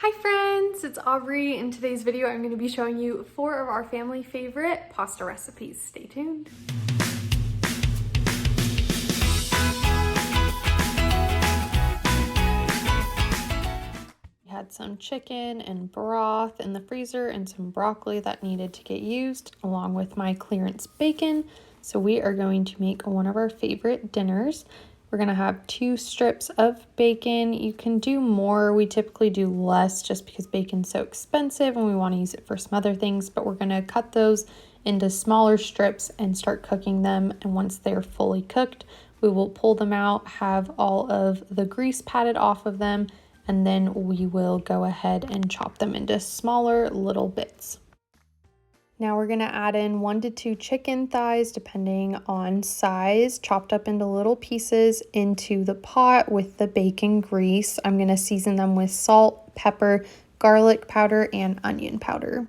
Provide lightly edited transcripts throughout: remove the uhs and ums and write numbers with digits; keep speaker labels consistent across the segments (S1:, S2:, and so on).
S1: Hi friends, it's Aubrey. In today's video, I'm going to be showing you 4 of our family favorite pasta recipes. Stay tuned. We had some chicken and broth in the freezer and some broccoli that needed to get used, along with my clearance bacon. So we are going to make one of our favorite dinners. We're going to have 2 strips of bacon. You can do more. We typically do less just because bacon's so expensive and we want to use it for some other things, but we're going to cut those into smaller strips and start cooking them. And once they're fully cooked, we will pull them out, have all of the grease patted off of them, and then we will go ahead and chop them into smaller little bits. Now we're going to add in 1 to 2 chicken thighs, depending on size, chopped up into little pieces into the pot with the bacon grease. I'm going to season them with salt, pepper, garlic powder, and onion powder.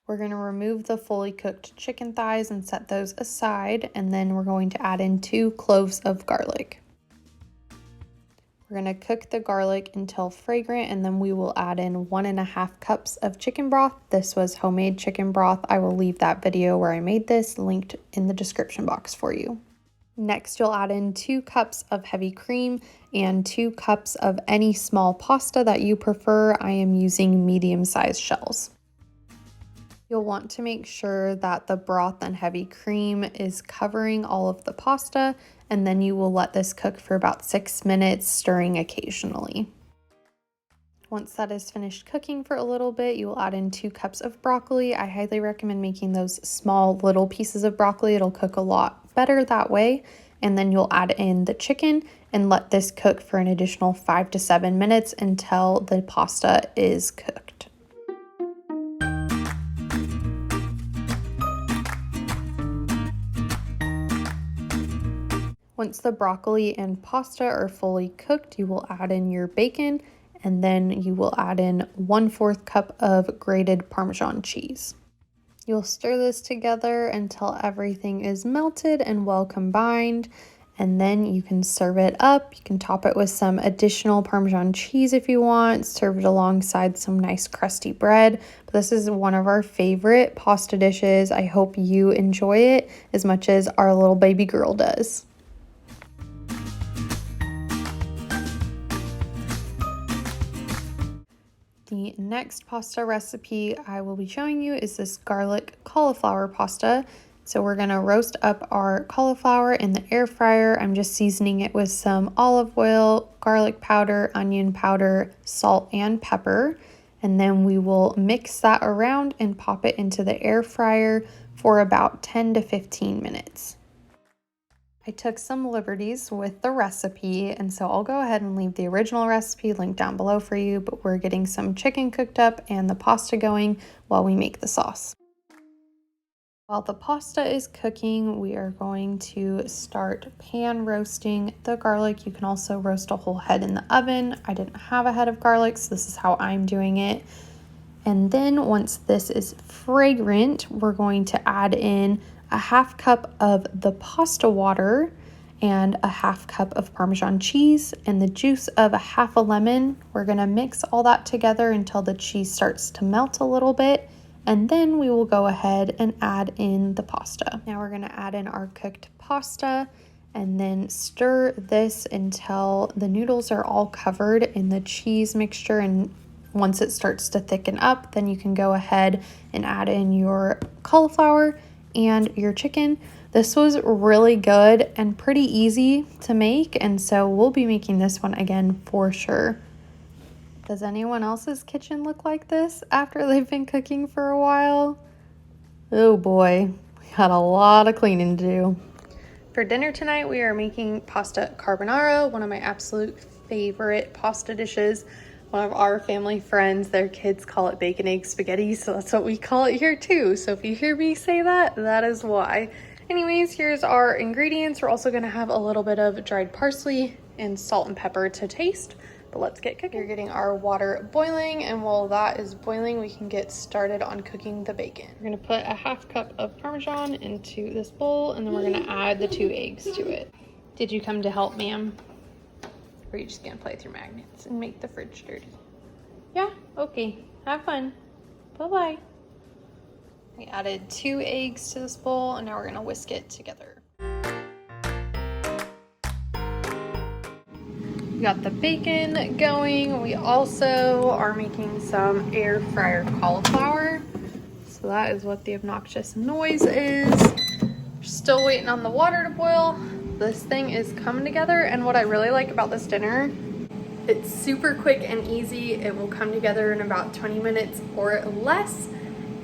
S1: We're going to remove the fully cooked chicken thighs and set those aside, and then we're going to add in 2 cloves of garlic. We're going to cook the garlic until fragrant, and then we will add in 1.5 cups of chicken broth. This was homemade chicken broth. I will leave that video where I made this linked in the description box for you. Next, you'll add in 2 cups of heavy cream and 2 cups of any small pasta that you prefer. I am using medium-sized shells. You'll want to make sure that the broth and heavy cream is covering all of the pasta, and then you will let this cook for about 6 minutes, stirring occasionally. Once that is finished cooking for a little bit, you will add in 2 cups of broccoli. I highly recommend making those small little pieces of broccoli. It'll cook a lot better that way. And then you'll add in the chicken and let this cook for an additional 5 to 7 minutes until the pasta is cooked. Once the broccoli and pasta are fully cooked, you will add in your bacon, and then you will add in 1/4 cup of grated Parmesan cheese. You'll stir this together until everything is melted and well combined, and then you can serve it up. You can top it with some additional Parmesan cheese if you want, serve it alongside some nice crusty bread. But this is one of our favorite pasta dishes. I hope you enjoy it as much as our little baby girl does. The next pasta recipe I will be showing you is this garlic cauliflower pasta. So we're going to roast up our cauliflower in the air fryer. I'm just seasoning it with some olive oil, garlic powder, onion powder, salt, and pepper. And then we will mix that around and pop it into the air fryer for about 10 to 15 minutes. I took some liberties with the recipe, and so I'll go ahead and leave the original recipe linked down below for you, but we're getting some chicken cooked up and the pasta going while we make the sauce. While the pasta is cooking, we are going to start pan roasting the garlic. You can also roast a whole head in the oven. I didn't have a head of garlic, so this is how I'm doing it. And then once this is fragrant, we're going to add in 1/2 cup of the pasta water and 1/2 cup of Parmesan cheese and the juice of 1/2 lemon. We're going to mix all that together until the cheese starts to melt a little bit, and then we will go ahead and add in the pasta. Now we're going to add in our cooked pasta and then stir this until the noodles are all covered in the cheese mixture, and once it starts to thicken up, then you can go ahead and add in your cauliflower and your chicken. This was really good and pretty easy to make, and so we'll be making this one again for sure. Does anyone else's kitchen look like this after they've been cooking for a while? Oh boy, we got a lot of cleaning to do. For dinner tonight, we are making pasta carbonara, one of my absolute favorite pasta dishes. One of our family friends, their kids call it bacon, egg, spaghetti, so that's what we call it here too. So if you hear me say that, that is why. Anyways, here's our ingredients. We're also gonna have a little bit of dried parsley and salt and pepper to taste, but let's get cooking. We're getting our water boiling, and while that is boiling, we can get started on cooking the bacon. We're gonna put 1/2 cup of Parmesan into this bowl, and then we're gonna add the 2 eggs to it. Did you come to help, ma'am? Or are you just gonna play with your magnets and make the fridge dirty? Yeah? Okay. Have fun. Bye-bye. We added 2 eggs to this bowl, and now we're gonna whisk it together. We got the bacon going. We also are making some air fryer cauliflower. So that is what the obnoxious noise is. We're still waiting on the water to boil. This thing is coming together, and what I really like about this dinner, it's super quick and easy. It will come together in about 20 minutes or less,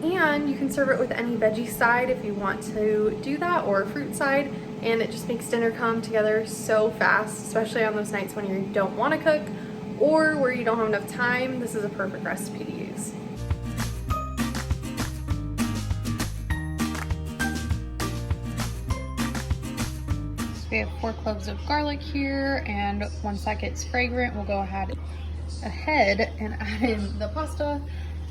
S1: and you can serve it with any veggie side if you want to do that, or a fruit side, and it just makes dinner come together so fast, especially on those nights when you don't want to cook or where you don't have enough time. This is a perfect recipe to use. We have 4 cloves of garlic here, and once that gets fragrant, we'll go ahead and add in the pasta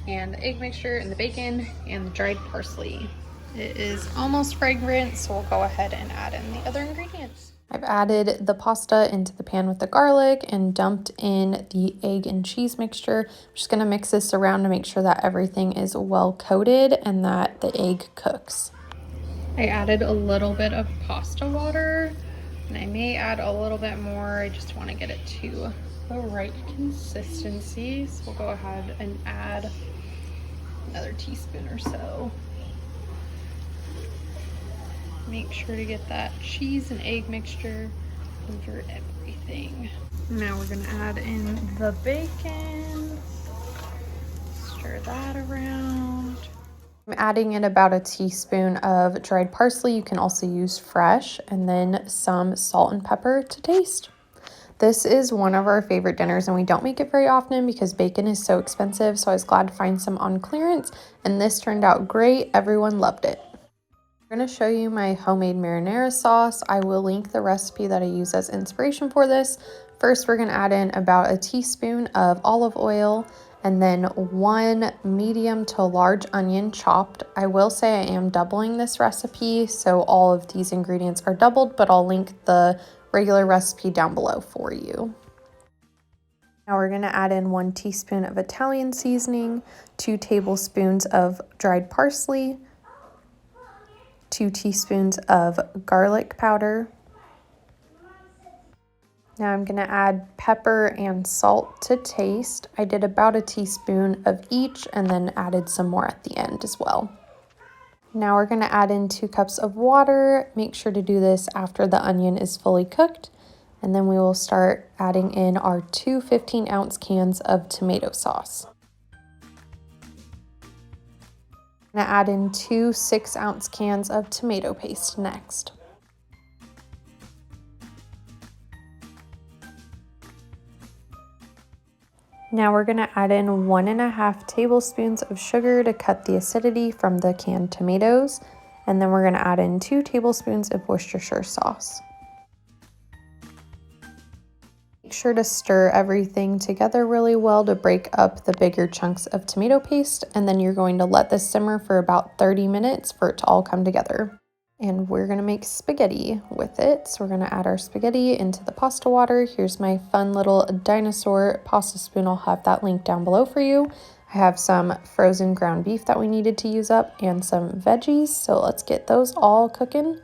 S1: and the egg mixture and the bacon and the dried parsley. It is almost fragrant, so we'll go ahead and add in the other ingredients. I've added the pasta into the pan with the garlic and dumped in the egg and cheese mixture. I'm just gonna mix this around to make sure that everything is well coated and that the egg cooks. I added a little bit of pasta water, and I may add a little bit more. I just want to get it to the right consistency. So we'll go ahead and add another teaspoon or so. Make sure to get that cheese and egg mixture over everything. Now we're gonna add in the bacon. Stir that around. I'm adding in about a teaspoon of dried parsley. You can also use fresh, and then some salt and pepper to taste. This is one of our favorite dinners, and we don't make it very often because bacon is so expensive, so I was glad to find some on clearance, and this turned out great. Everyone loved it. I'm going to show you my homemade marinara sauce. I will link the recipe that I use as inspiration for this. First, we're going to add in about a teaspoon of olive oil, and then 1 medium to large onion chopped. I will say I am doubling this recipe, so all of these ingredients are doubled, but I'll link the regular recipe down below for you. Now we're going to add in 1 teaspoon of Italian seasoning, 2 tablespoons of dried parsley, 2 teaspoons of garlic powder. Now I'm going to add pepper and salt to taste. I did about a teaspoon of each and then added some more at the end as well. Now we're going to add in 2 cups of water. Make sure to do this after the onion is fully cooked. And then we will start adding in our 2 15-ounce cans of tomato sauce. I'm going to add in 2 6-ounce cans of tomato paste next. Now we're going to add in 1.5 tablespoons of sugar to cut the acidity from the canned tomatoes. And then we're going to add in 2 tablespoons of Worcestershire sauce. Make sure to stir everything together really well to break up the bigger chunks of tomato paste. And then you're going to let this simmer for about 30 minutes for it to all come together. And we're going to make spaghetti with it. So we're going to add our spaghetti into the pasta water. Here's my fun little dinosaur pasta spoon. I'll have that linked down below for you. I have some frozen ground beef that we needed to use up and some veggies. So let's get those all cooking.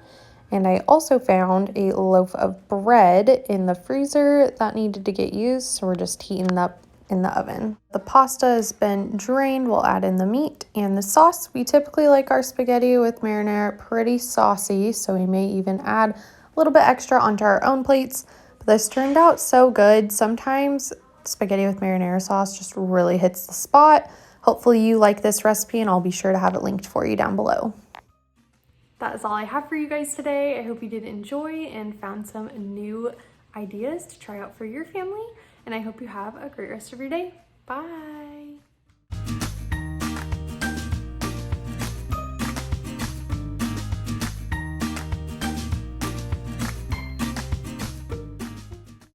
S1: And I also found a loaf of bread in the freezer that needed to get used. So we're just heating up in the oven. The pasta has been drained. We'll add in the meat and the sauce. We typically like our spaghetti with marinara pretty saucy, so we may even add a little bit extra onto our own plates. But this turned out so good. Sometimes spaghetti with marinara sauce just really hits the spot. Hopefully you like this recipe, and I'll be sure to have it linked for you down below. That is all I have for you guys today. I hope you did enjoy and found some new ideas to try out for your family. And I hope you have a great rest of your day. Bye.